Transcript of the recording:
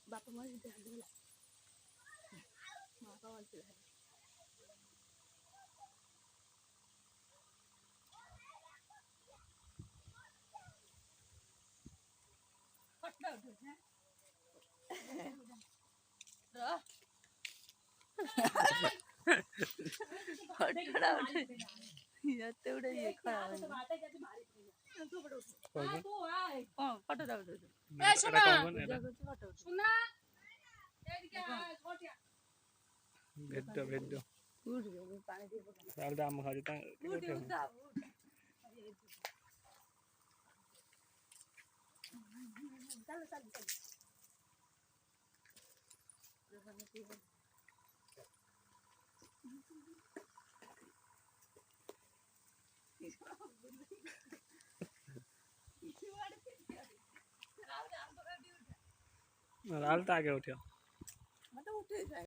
बाप मारी झालेला माका वाजले तेवढे फोटो भेट आम खाली राल आगे उठियो